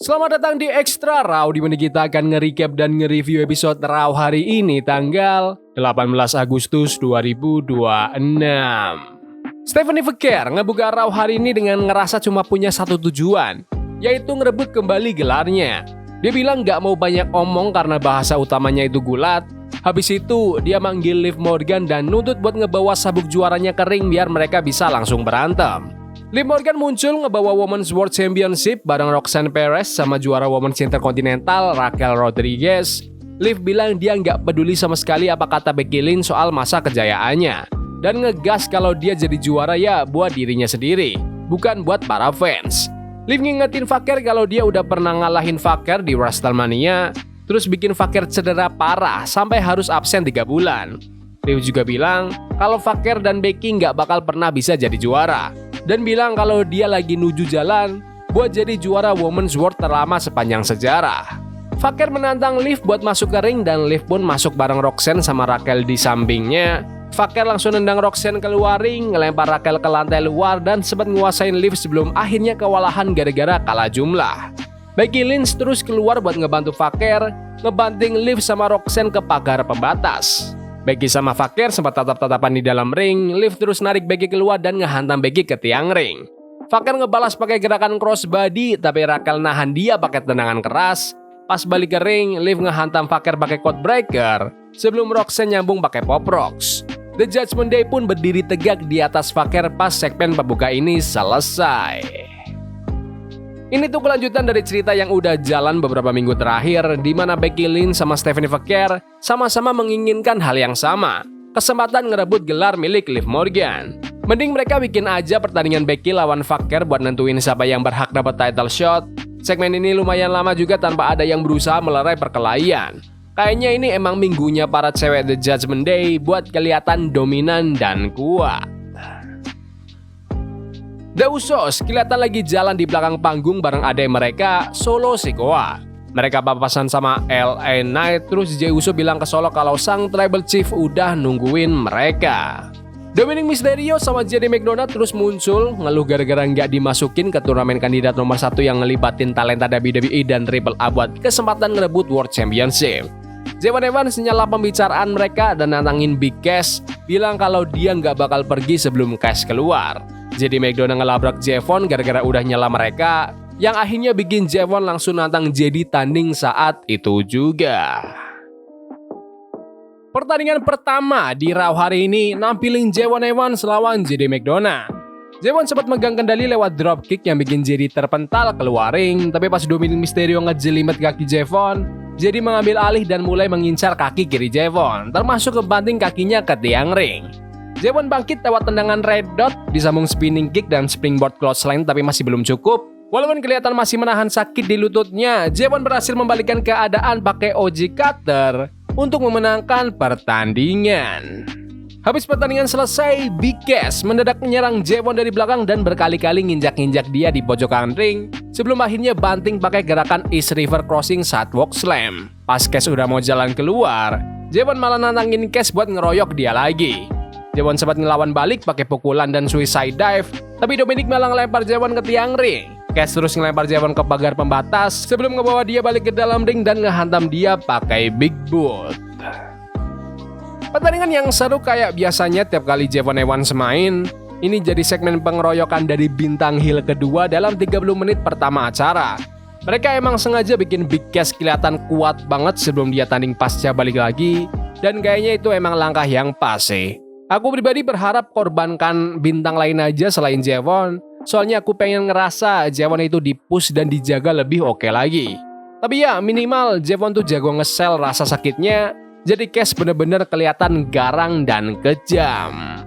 Selamat datang di Extra Raw, di mana kita akan nge-recap dan nge-review episode Raw hari ini tanggal 18 Agustus 2026. Stephanie Verker ngebuka Raw hari ini dengan ngerasa cuma punya satu tujuan, yaitu ngerebut kembali gelarnya. Dia bilang gak mau banyak omong karena bahasa utamanya itu gulat. Habis itu dia manggil Liv Morgan dan nuntut buat ngebawa sabuk juaranya ke ring biar mereka bisa langsung berantem. Liv Morgan muncul ngebawa Women's World Championship bareng Roxanne Perez sama juara Women's Intercontinental Raquel Rodriguez. Liv bilang dia nggak peduli sama sekali apa kata Becky Lynch soal masa kejayaannya, dan ngegas kalau dia jadi juara ya buat dirinya sendiri, bukan buat para fans. Liv ngingetin Verker kalau dia udah pernah ngalahin Verker di WrestleMania, terus bikin Verker cedera parah sampai harus absen 3 bulan. Liv juga bilang kalau Verker dan Becky nggak bakal pernah bisa jadi juara, dan bilang kalau dia lagi nuju jalan buat jadi juara Women's World terlama sepanjang sejarah. Verker menantang Liv buat masuk ke ring dan Liv pun masuk bareng Roxanne sama Raquel di sampingnya. Verker langsung nendang Roxanne keluar ring, ngelempar Raquel ke lantai luar dan sempat nguasain Liv sebelum akhirnya kewalahan gara-gara kalah jumlah. Becky Lynch terus keluar buat ngebantu Verker, ngebanting Liv sama Roxanne ke pagar pembatas. Becky sama Verker sempat tatap-tatapan di dalam ring. Liv terus narik Becky keluar dan ngehantam Becky ke tiang ring. Verker ngebalas pakai gerakan crossbody, tapi Raquel nahan dia pakai tendangan keras. Pas balik ke ring, Liv ngehantam Verker pakai codebreaker sebelum Roxanne nyambung pakai pop rocks. The Judgment Day pun berdiri tegak di atas Verker pas segmen pembuka ini selesai. Ini tuh kelanjutan dari cerita yang udah jalan beberapa minggu terakhir, di mana Becky Lynch sama Stephanie Verker sama-sama menginginkan hal yang sama, kesempatan ngerebut gelar milik Liv Morgan. Mending mereka bikin aja pertandingan Becky lawan Verker buat nentuin siapa yang berhak dapat title shot. Segmen ini lumayan lama juga tanpa ada yang berusaha melerai perkelahian. Kayaknya ini emang minggunya para cewek The Judgment Day buat kelihatan dominan dan kuat. The Usos kelihatan lagi jalan di belakang panggung bareng adek mereka, Solo Sikoa. Mereka papasan sama LA Knight, terus Jey Uso bilang ke Solo kalau sang Tribal Chief udah nungguin mereka. Dominic Mysterio sama JD McDonagh terus muncul, ngeluh gara-gara nggak dimasukin ke turnamen kandidat nomor 1 yang ngelibatin talenta WWE dan Triple A buat kesempatan ngerebut World Championship. Javon Evans nyala pembicaraan mereka dan nantangin Big Cass, bilang kalau dia nggak bakal pergi sebelum Cass keluar. Jadi McDonagh ngelabrak Javon gara-gara udah nyala mereka, yang akhirnya bikin Javon langsung nantang JD tanding saat itu juga. Pertandingan pertama di Raw hari ini nampilin Javon Evans lawan JD McDonagh. Javon sempat megang kendali lewat dropkick yang bikin JD terpental keluar ring, tapi pas Dominic Mysterio ngejelimet kaki Javon, JD mengambil alih dan mulai mengincar kaki kiri Javon, termasuk kebanting kakinya ke tiang ring. Javon bangkit lewat tendangan red dot, disambung spinning kick dan springboard clothesline, tapi masih belum cukup. Walaupun kelihatan masih menahan sakit di lututnya, Javon berhasil membalikkan keadaan pakai OG Cutter untuk memenangkan pertandingan. Habis pertandingan selesai, Big Cass mendadak menyerang Javon dari belakang dan berkali-kali nginjak-nginjak dia di pojokan ring sebelum akhirnya banting pakai gerakan East River Crossing Sidewalk Slam. Pas Cass udah mau jalan keluar, Javon malah nantangin Cass buat ngeroyok dia lagi. Javon sempat ngelawan balik pakai pukulan dan suicide dive, tapi Dominic malah ngelempar Javon ke tiang ring. Cass terus ngelempar Javon ke pagar pembatas sebelum ngebawa dia balik ke dalam ring dan ngehantam dia pakai big boot. Pertandingan yang seru kayak biasanya tiap kali Javon Evans main. Ini jadi segmen pengeroyokan dari bintang heel kedua dalam 30 menit pertama acara. Mereka emang sengaja bikin Big Cass kelihatan kuat banget sebelum dia tanding pasca balik lagi, dan kayaknya itu emang langkah yang pas sih. Aku pribadi berharap korbankan bintang lain aja selain Javon, soalnya aku pengen ngerasa Javon itu dipush dan dijaga lebih oke lagi. Tapi ya minimal Javon tuh jago nge-sell rasa sakitnya, jadi Cass bener-bener kelihatan garang dan kejam.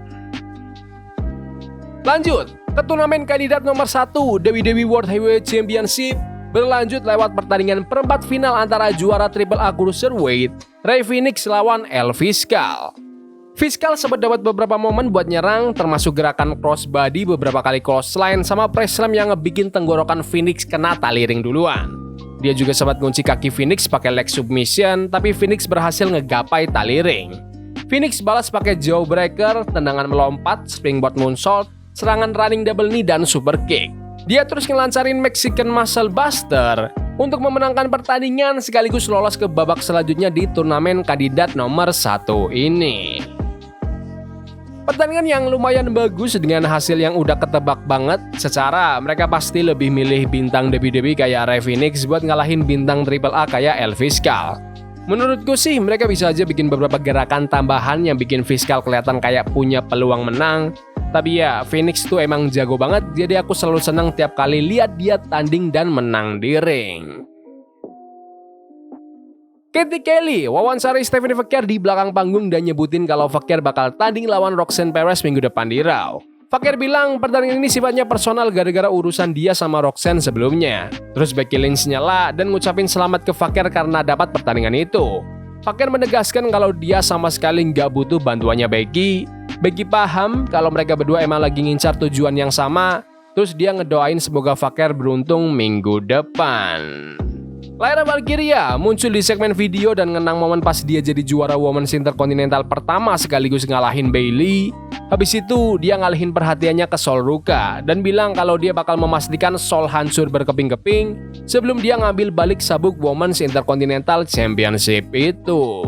Lanjut ke turnamen kandidat nomor 1 WWE World Heavyweight Championship, berlanjut lewat pertandingan perempat final antara juara Triple A Cruiserweight Rey Fenix lawan El Fiscal. Fiscal sempat dapat beberapa momen buat nyerang, termasuk gerakan crossbody, beberapa kali clothesline, sama press slam yang ngebikin tenggorokan Phoenix kena tali ring duluan. Dia juga sempat ngunci kaki Phoenix pakai leg submission, tapi Phoenix berhasil ngegapai tali ring. Phoenix balas pakai jawbreaker, tendangan melompat, springboard moonsault, serangan running double knee, dan super kick. Dia terus ngelancarin Mexican Muscle Buster untuk memenangkan pertandingan sekaligus lolos ke babak selanjutnya di turnamen kandidat nomor 1 ini. Pertandingan yang lumayan bagus dengan hasil yang udah ketebak banget. Secara mereka pasti lebih milih bintang WWE kayak Rey Fenix buat ngalahin bintang AAA kayak El Fiscal. Menurutku sih mereka bisa aja bikin beberapa gerakan tambahan yang bikin Fiscal kelihatan kayak punya peluang menang. Tapi ya Phoenix tuh emang jago banget, jadi aku selalu senang tiap kali lihat dia tanding dan menang di ring. Katie Kelly wawancari Stephanie Fekir di belakang panggung dan nyebutin kalau Fekir bakal tanding lawan Roxanne Perez minggu depan di Raw. Fekir bilang pertandingan ini sifatnya personal gara-gara urusan dia sama Roxanne sebelumnya. Terus Becky Lynch nyela dan ngucapin selamat ke Fekir karena dapat pertandingan itu. Fekir menegaskan kalau dia sama sekali nggak butuh bantuannya Becky. Becky paham kalau mereka berdua emang lagi ngincar tujuan yang sama. Terus dia ngedoain semoga Fekir beruntung minggu depan. Lyra Valkyria muncul di segmen video dan ngenang momen pas dia jadi juara Women's Intercontinental pertama sekaligus ngalahin Bayley. Habis itu dia ngalihin perhatiannya ke Sol Ruka dan bilang kalau dia bakal memastikan Sol hancur berkeping-keping sebelum dia ngambil balik sabuk Women's Intercontinental Championship itu.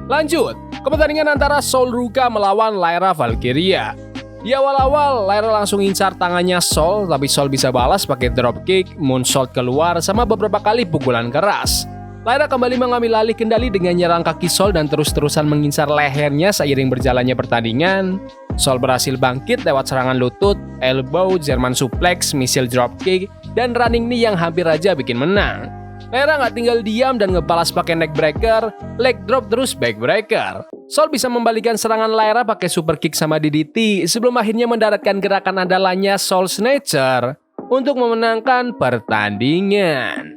Lanjut ke pertandingan antara Sol Ruka melawan Lyra Valkyria. Di awal-awal, Lyra langsung incar tangannya Sol, tapi Sol bisa balas pakai dropkick, moonsault keluar, sama beberapa kali pukulan keras. Lyra kembali mengambil alih kendali dengan nyerang kaki Sol dan terus-terusan mengincar lehernya seiring berjalannya pertandingan. Sol berhasil bangkit lewat serangan lutut, elbow, German suplex, missile dropkick, dan running knee yang hampir aja bikin menang. Lyra nggak tinggal diam dan ngebalas pakai neckbreaker, leg drop terus backbreaker. Sol bisa membalikan serangan Lyra pakai super kick sama DDT sebelum akhirnya mendaratkan gerakan andalannya Soul Snatcher untuk memenangkan pertandingan.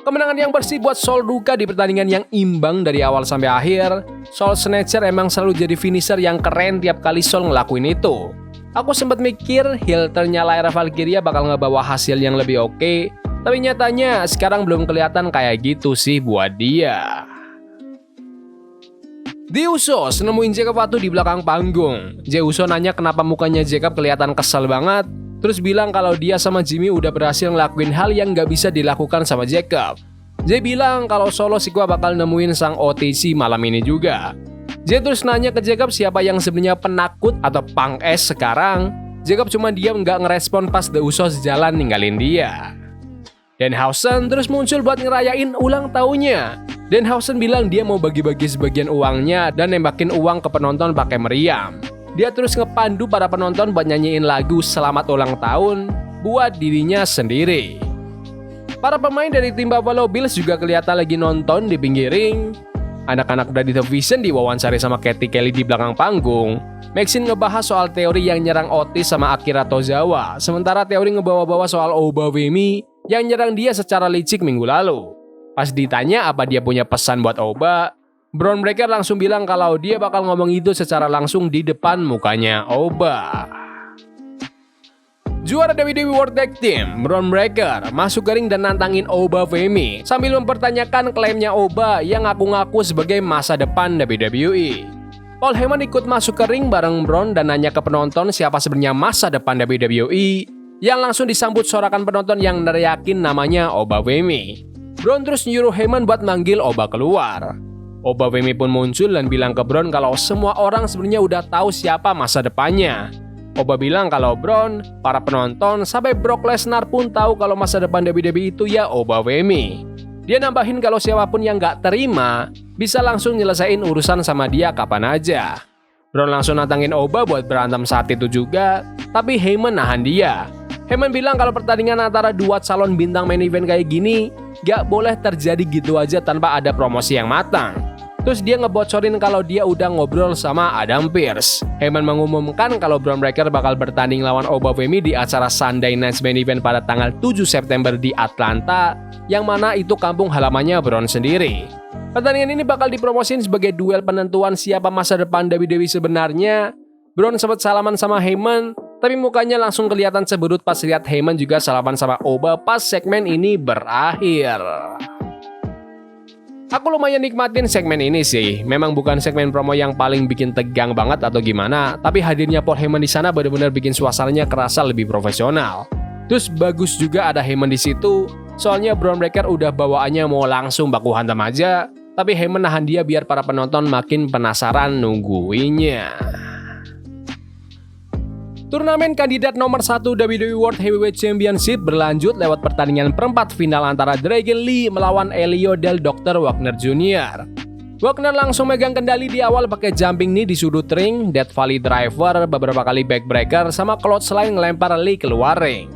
Kemenangan yang bersih buat Sol Ruka di pertandingan yang imbang dari awal sampai akhir. Soul Snatcher emang selalu jadi finisher yang keren tiap kali Sol ngelakuin itu. Aku sempat mikir heel turn-nya Lyra Valkyria bakal ngebawa hasil yang lebih oke, tapi nyatanya sekarang belum kelihatan kayak gitu sih buat dia. The Usos nemuin Jacob Fatu di belakang panggung. Jey Uso nanya kenapa mukanya Jacob kelihatan kesel banget, terus bilang kalau dia sama Jimmy udah berhasil ngelakuin hal yang gak bisa dilakukan sama Jacob. Jey bilang kalau Solo Sikoa bakal nemuin sang OTC malam ini juga. Jey terus nanya ke Jacob siapa yang sebenarnya penakut atau punk ass sekarang. Jacob cuma diam gak ngerespon pas The Usos jalan ninggalin dia. Danhausen terus muncul buat ngerayain ulang tahunnya. Danhausen bilang dia mau bagi-bagi sebagian uangnya dan nembakin uang ke penonton pakai meriam. Dia terus ngepandu para penonton buat nyanyiin lagu selamat ulang tahun buat dirinya sendiri. Para pemain dari tim Buffalo Bills juga kelihatan lagi nonton di pinggir ring. Anak-anak Brady Vision diwawancari sama Katie Kelly di belakang panggung. Maxine ngebahas soal teori yang nyerang Otis sama Akira Tozawa, sementara teori ngebawa-bawa soal Oba Femi yang nyerang dia secara licik minggu lalu. Pas ditanya apa dia punya pesan buat Oba, Bron Breakker langsung bilang kalau dia bakal ngomong itu secara langsung di depan mukanya Oba. Juara WWE World Tag Team, Bron Breakker masuk ke ring dan nantangin Oba Femi sambil mempertanyakan klaimnya Oba yang ngaku-ngaku sebagai masa depan WWE. Paul Heyman ikut masuk ke ring bareng Bron dan nanya ke penonton siapa sebenarnya masa depan WWE, yang langsung disambut sorakan penonton yang neriakin namanya Oba Femi. Bron terus nyuruh Heyman buat manggil Oba keluar. Oba Femi pun muncul dan bilang ke Bron kalau semua orang sebenarnya udah tahu siapa masa depannya. Oba bilang kalau Bron, para penonton, sampai Brock Lesnar pun tahu kalau masa depan WWE itu ya Oba Femi. Dia nambahin kalau siapapun yang gak terima bisa langsung nyelesain urusan sama dia kapan aja. Bron langsung nantangin Oba buat berantem saat itu juga, tapi Heyman nahan dia. Heyman bilang kalau pertandingan antara dua calon bintang main event kayak gini gak boleh terjadi gitu aja tanpa ada promosi yang matang. Terus dia ngebocorin kalau dia udah ngobrol sama Adam Pearce. Heyman mengumumkan kalau Bron Breakker bakal bertanding lawan Oba Femi di acara Sunday Night Main Event pada tanggal 7 September di Atlanta, yang mana itu kampung halamannya Bron sendiri. Pertandingan ini bakal dipromosin sebagai duel penentuan siapa masa depan WWE sebenarnya. Bron sempat salaman sama Heyman, tapi mukanya langsung kelihatan cemberut pas lihat Heyman juga salaman sama Oba pas segmen ini berakhir. Aku lumayan nikmatin segmen ini sih. Memang bukan segmen promo yang paling bikin tegang banget atau gimana, tapi hadirnya Paul Heyman di sana benar-benar bikin suasananya kerasa lebih profesional. Terus bagus juga ada Heyman di situ, soalnya Bron Breakker udah bawaannya mau langsung baku hantam aja, tapi Heyman nahan dia biar para penonton makin penasaran nungguinnya. Turnamen kandidat nomor 1 WWE World Heavyweight Championship berlanjut lewat pertandingan perempat final antara Dragon Lee melawan Elio del Dr. Wagner Jr. Wagner langsung megang kendali di awal pakai jumping knee di sudut ring, Death Valley Driver, beberapa kali backbreaker, sama clothesline ngelempar Lee keluar ring.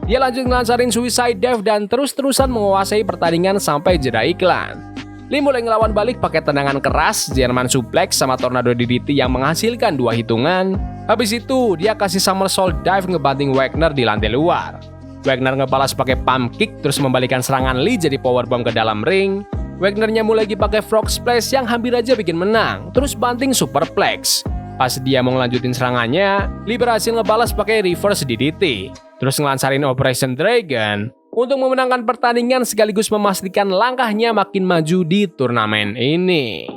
Dia lanjut ngelancarin Suicide Dive dan terus-terusan menguasai pertandingan sampai jeda iklan. Lee mulai ngelawan balik pakai tendangan keras, German Suplex sama Tornado DDT yang menghasilkan 2 hitungan. Habis itu, dia kasih Somersault Dive ngebanting Wagner di lantai luar. Wagner ngebalas pakai pump kick terus membalikan serangan Lee jadi powerbomb ke dalam ring. Wagner nyambung lagi pakai Frog Splash yang hampir aja bikin menang, terus banting Superplex. Pas dia mau ngelanjutin serangannya, Lee berhasil ngebalas pakai Reverse DDT. Terus ngelancarin Operation Dragon untuk memenangkan pertandingan sekaligus memastikan langkahnya makin maju di turnamen ini.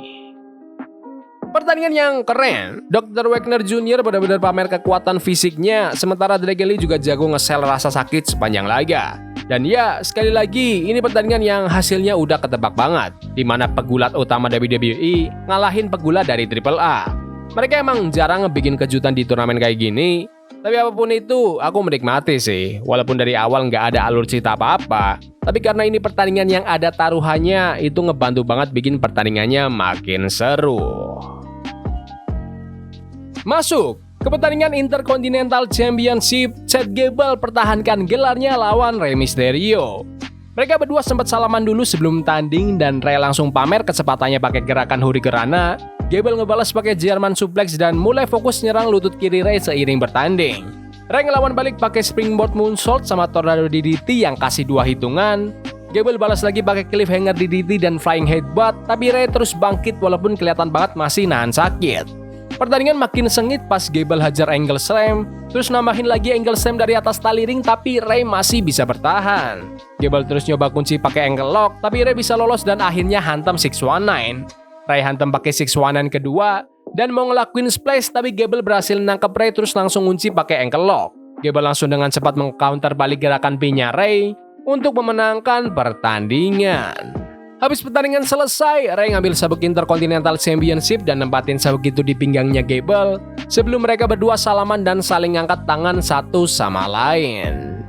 Pertandingan yang keren, Dr. Wagner Jr. benar-benar pamer kekuatan fisiknya, sementara Dragon Lee juga jago nge-sell rasa sakit sepanjang laga. Dan ya, sekali lagi, ini pertandingan yang hasilnya udah ketebak banget, di mana pegulat utama WWE ngalahin pegulat dari AAA. Mereka emang jarang ngebikin kejutan di turnamen kayak gini, tapi apapun itu, aku menikmati sih. Walaupun dari awal nggak ada alur cerita apa-apa, tapi karena ini pertandingan yang ada taruhannya, itu ngebantu banget bikin pertandingannya makin seru. Masuk ke pertandingan Intercontinental Championship, Chad Gable pertahankan gelarnya lawan Rey Mysterio. Mereka berdua sempat salaman dulu sebelum tanding dan Rey langsung pamer kecepatannya pakai gerakan Hurricanrana. Gable ngebalas pakai German Suplex dan mulai fokus nyerang lutut kiri Rey seiring bertanding. Rey ngelawan balik pakai Springboard Moonsault sama Tornado DDT yang kasih 2 hitungan. Gable balas lagi pakai Cliffhanger DDT dan Flying Headbutt, tapi Rey terus bangkit walaupun kelihatan banget masih nahan sakit. Pertandingan makin sengit pas Gable hajar Angle Slam, terus nambahin lagi Angle Slam dari atas tali ring, tapi Rey masih bisa bertahan. Gable terus nyoba kunci pakai Angle Lock, tapi Rey bisa lolos dan akhirnya hantam 619. Rey hantam pakai 619 kedua dan mau ngelakuin splash, tapi Gable berhasil nangkep Rey terus langsung kunci pakai Ankle Lock. Gable langsung dengan cepat meng-counter balik gerakan pinnya Rey untuk memenangkan pertandingan. Habis pertandingan selesai, Rey ngambil sabuk Intercontinental Championship dan nempatin sabuk itu di pinggangnya Gable sebelum mereka berdua salaman dan saling angkat tangan satu sama lain.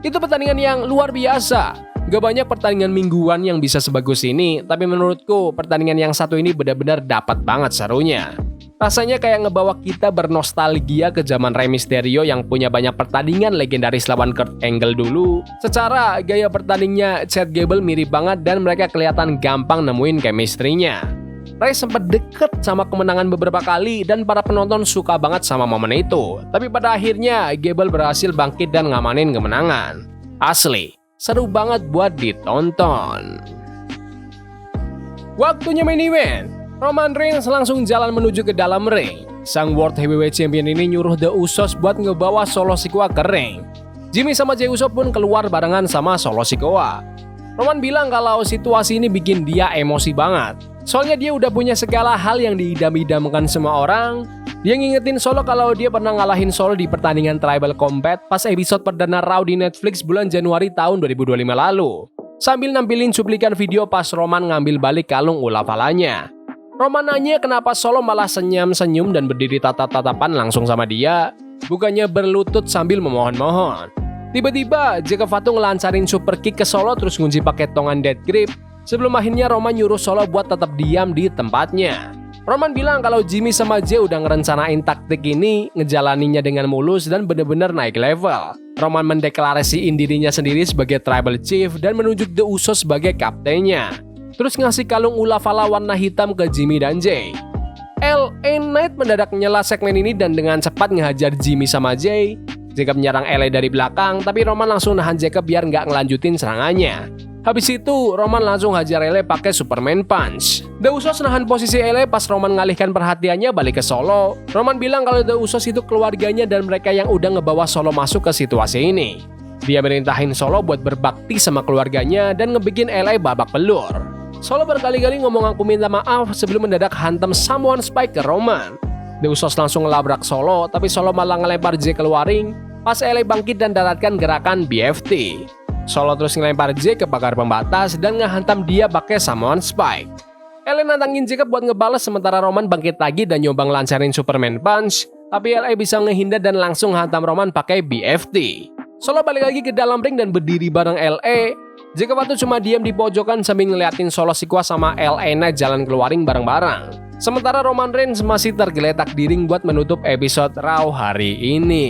Itu pertandingan yang luar biasa. Gak banyak pertandingan mingguan yang bisa sebagus ini, tapi menurutku pertandingan yang satu ini benar-benar dapat banget serunya. Rasanya kayak ngebawa kita bernostalgia ke zaman Rey Mysterio yang punya banyak pertandingan legendaris lawan Kurt Angle dulu. Secara gaya pertandingnya, Chad Gable mirip banget dan mereka kelihatan gampang nemuin chemistry-nya. Rey sempat deket sama kemenangan beberapa kali dan para penonton suka banget sama momen itu. Tapi pada akhirnya, Gable berhasil bangkit dan ngamanin kemenangan. Asli, seru banget buat ditonton. Waktunya main event. Roman Reigns langsung jalan menuju ke dalam ring. Sang World Heavyweight Champion ini nyuruh The Usos buat ngebawa Solo Sikoa ke ring. Jimmy sama Jey Uso pun keluar barengan sama Solo Sikoa. Roman bilang kalau situasi ini bikin dia emosi banget. Soalnya dia udah punya segala hal yang diidam-idamkan semua orang. Dia ngingetin Solo kalau dia pernah ngalahin Solo di pertandingan Tribal Combat pas episode perdana Raw di Netflix bulan Januari tahun 2025 lalu. Sambil nampilin cuplikan video pas Roman ngambil balik kalung Ulafalanya. Roman nanya kenapa Solo malah senyum-senyum dan berdiri tatap-tatapan langsung sama dia, bukannya berlutut sambil memohon-mohon. Tiba-tiba Jake Fatu ngelancarin super kick ke Solo terus ngunci pakai tongan dead grip. Sebelum akhirnya Roman nyuruh Solo buat tetap diam di tempatnya. Roman bilang kalau Jimmy sama Jey udah ngerencanain taktik ini, ngejalaninya dengan mulus dan bener-bener naik level. Roman mendeklarasiin dirinya sendiri sebagai Tribal Chief dan menunjuk The Usos sebagai kaptennya. Terus ngasih kalung Ulafala warna hitam ke Jimmy dan Jey. LA Knight mendadak nyela segmen ini dan dengan cepat ngehajar Jimmy sama Jey. Jacob menyerang LA dari belakang, tapi Roman langsung nahan Jacob biar nggak ngelanjutin serangannya. Habis itu, Roman langsung hajar LA pakai Superman Punch. The Usos nahan posisi LA pas Roman ngalihkan perhatiannya balik ke Solo. Roman bilang kalau The Usos itu keluarganya dan mereka yang udah ngebawa Solo masuk ke situasi ini. Dia merintahin Solo buat berbakti sama keluarganya dan ngebikin LA babak belur. Solo berkali-kali ngomong aku minta maaf sebelum mendadak hantam Samoan Spike ke Roman. The Usos langsung ngelabrak Solo, tapi Solo malah ngelempar Jey keluar ring. pas LA bangkit dan daratkan gerakan BFT. Solo terus ngelempar J ke pagar pembatas dan ngehantam dia pakai Samoan Spike. LA nantangin Jacob buat ngebales sementara Roman bangkit lagi dan nyoba ngelancarin Superman Punch, tapi LA bisa ngehindar dan langsung hantam Roman pakai BFT. Solo balik lagi ke dalam ring dan berdiri bareng LA. Jacob tuh cuma diam di pojokan sambil ngeliatin Solo Sikoa sama LA Knight jalan keluar ring bareng-bareng. Sementara Roman Reigns masih tergeletak di ring buat menutup episode Raw hari ini.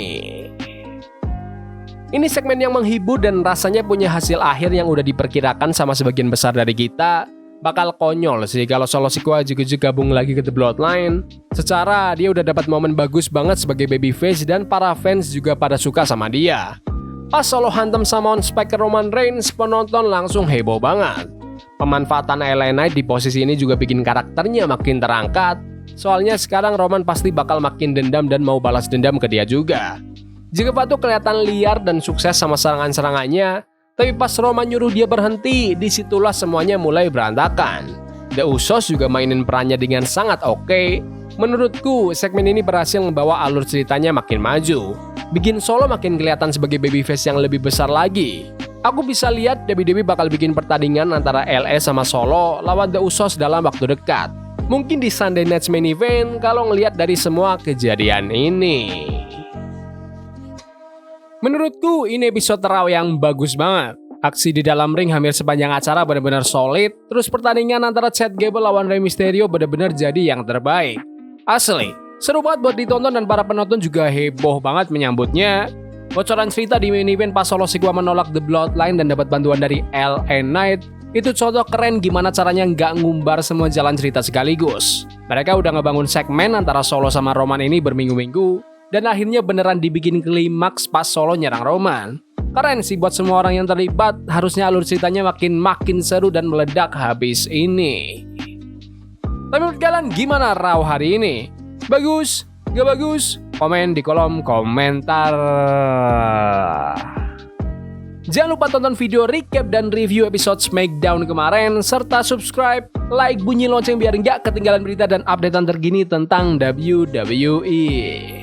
Ini segmen yang menghibur dan rasanya punya hasil akhir yang udah diperkirakan sama sebagian besar dari kita. Bakal konyol sih kalau Solo Sikoa juga gabung lagi ke The Bloodline. Secara dia udah dapat momen bagus banget sebagai babyface dan para fans juga pada suka sama dia. Pas Solo hantam Samoan Spike ke Roman Reigns, penonton langsung heboh banget. Pemanfaatan LA Knight di posisi ini juga bikin karakternya makin terangkat. Soalnya sekarang Roman pasti bakal makin dendam dan mau balas dendam ke dia juga. Jacob tuh kelihatan liar dan sukses sama serangan-serangannya, tapi pas Roman nyuruh dia berhenti, disitulah semuanya mulai berantakan. The Usos juga mainin perannya dengan sangat oke. Menurutku, segmen ini berhasil membawa alur ceritanya makin maju, bikin Solo makin kelihatan sebagai babyface yang lebih besar lagi. Aku bisa lihat WWE bakal bikin pertandingan antara LA sama Solo lawan The Usos dalam waktu dekat. Mungkin di Sunday Night's Main Event kalau ngelihat dari semua kejadian ini. Menurutku ini episode Raw yang bagus banget. Aksi di dalam ring hampir sepanjang acara benar-benar solid. Terus pertandingan antara Chad Gable lawan Rey Mysterio benar-benar jadi yang terbaik. Asli, seru banget buat ditonton dan para penonton juga heboh banget menyambutnya. Bocoran cerita di main event pas Solo Sikoa menolak The Bloodline dan dapat bantuan dari LA Knight. Itu contoh keren gimana caranya nggak ngumbar semua jalan cerita sekaligus. Mereka udah ngebangun segmen antara Solo sama Roman ini berminggu-minggu. Dan akhirnya beneran dibikin klimaks pas Solo nyerang Roman. Keren sih buat semua orang yang terlibat, harusnya alur ceritanya makin seru dan meledak habis ini. Tapi menurut kalian gimana Raw hari ini? Bagus? Gak bagus? Komen di kolom komentar. Jangan lupa tonton video recap dan review episode SmackDown kemarin, serta subscribe, like, bunyi lonceng biar nggak ketinggalan berita dan updatean terkini tentang WWE.